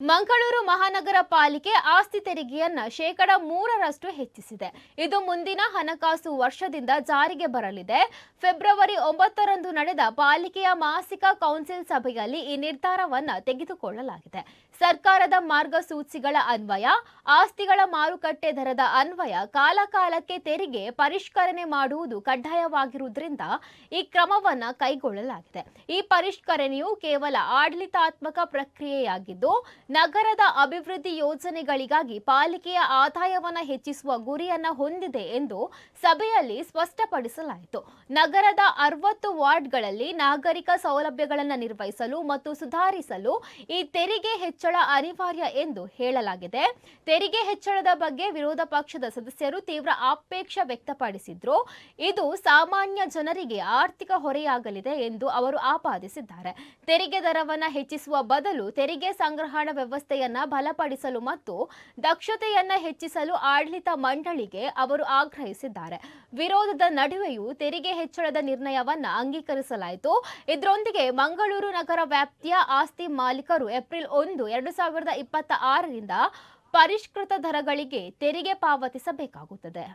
ಮಂಗಳೂರು ಮಹಾನಗರ ಪಾಲಿಕೆ ಆಸ್ತಿ ತೆರಿಗೆಯನ್ನ ಶೇಕಡ 3ರಷ್ಟು ಹೆಚ್ಚಿಸಿದೆ. ಇದು ಮುಂದಿನ ಹಣಕಾಸು ವರ್ಷದಿಂದ ಜಾರಿಗೆ ಬರಲಿದೆ. ಫೆಬ್ರವರಿ 9ರಂದು ನಡೆದ ಪಾಲಿಕೆಯ ಮಾಸಿಕ ಕೌನ್ಸಿಲ್ ಸಭೆಯಲ್ಲಿ ಈ ನಿರ್ಧಾರವನ್ನ ತೆಗೆದುಕೊಳ್ಳಲಾಗಿದೆ. ಸರ್ಕಾರದ ಮಾರ್ಗಸೂಚಿಗಳ ಅನ್ವಯ, ಆಸ್ತಿಗಳ ಮಾರುಕಟ್ಟೆ ದರದ ಅನ್ವಯ ಕಾಲಕಾಲಕ್ಕೆ ತೆರಿಗೆ ಪರಿಷ್ಕರಣೆ ಮಾಡುವುದು ಕಡ್ಡಾಯವಾಗಿರುವುದರಿಂದ ಈ ಕ್ರಮವನ್ನ ಕೈಗೊಳ್ಳಲಾಗಿದೆ. ಈ ಪರಿಷ್ಕರಣೆಯು ಕೇವಲ ಆಡಳಿತಾತ್ಮಕ ಪ್ರಕ್ರಿಯೆಯಾಗಿದ್ದು, ನಗರದ ಅಭಿವೃದ್ಧಿ ಯೋಜನೆಗಳಿಗಾಗಿ ಪಾಲಿಕೆಯ ಆದಾಯವನ್ನು ಹೆಚ್ಚಿಸುವ ಗುರಿಯನ್ನ ಹೊಂದಿದೆ ಎಂದು ಸಭೆಯಲ್ಲಿ ಸ್ಪಷ್ಟಪಡಿಸಲಾಯಿತು. ನಗರದ 60 ವಾರ್ಡ್ಗಳಲ್ಲಿ ನಾಗರಿಕ ಸೌಲಭ್ಯಗಳನ್ನು ನಿರ್ವಹಿಸಲು ಮತ್ತು ಸುಧಾರಿಸಲು ಈ ತೆರಿಗೆ ಹೆಚ್ಚಳ ಅನಿವಾರ್ಯ ಎಂದು ಹೇಳಲಾಗಿದೆ. ತೆರಿಗೆ ಹೆಚ್ಚಳದ ಬಗ್ಗೆ ವಿರೋಧ ಪಕ್ಷದ ಸದಸ್ಯರು ತೀವ್ರ ಆಕ್ಷೇಪ ವ್ಯಕ್ತಪಡಿಸಿದ್ರು. ಇದು ಸಾಮಾನ್ಯ ಜನರಿಗೆ ಆರ್ಥಿಕ ಹೊರೆಯಾಗಲಿದೆ ಎಂದು ಅವರು ಆಪಾದಿಸಿದ್ದಾರೆ. ತೆರಿಗೆ ದರವನ್ನು ಹೆಚ್ಚಿಸುವ ಬದಲು ತೆರಿಗೆ ಸಂಗ್ರಹಣಾ ವ್ಯವಸ್ಥೆಯನ್ನ ಬಲಪಡಿಸಲು ಮತ್ತು ದಕ್ಷತೆಯನ್ನ ಹೆಚ್ಚಿಸಲು ಆಡಳಿತ ಮಂಡಳಿಗೆ ಅವರು ಆಗ್ರಹಿಸಿದ್ದಾರೆ. ವಿರೋಧದ ನಡುವೆಯೂ ತೆರಿಗೆ ಹೆಚ್ಚಳದ ನಿರ್ಣಯವನ್ನ ಅಂಗೀಕರಿಸಲಾಯಿತು. ಇದರೊಂದಿಗೆ ಮಂಗಳೂರು ನಗರ ವ್ಯಾಪ್ತಿಯ ಆಸ್ತಿ ಮಾಲೀಕರು ಏಪ್ರಿಲ್ 1, 2026ರಿಂದ ಪರಿಷ್ಕೃತ ದರಗಳಿಗೆ ತೆರಿಗೆ ಪಾವತಿಸಬೇಕಾಗುತ್ತದೆ.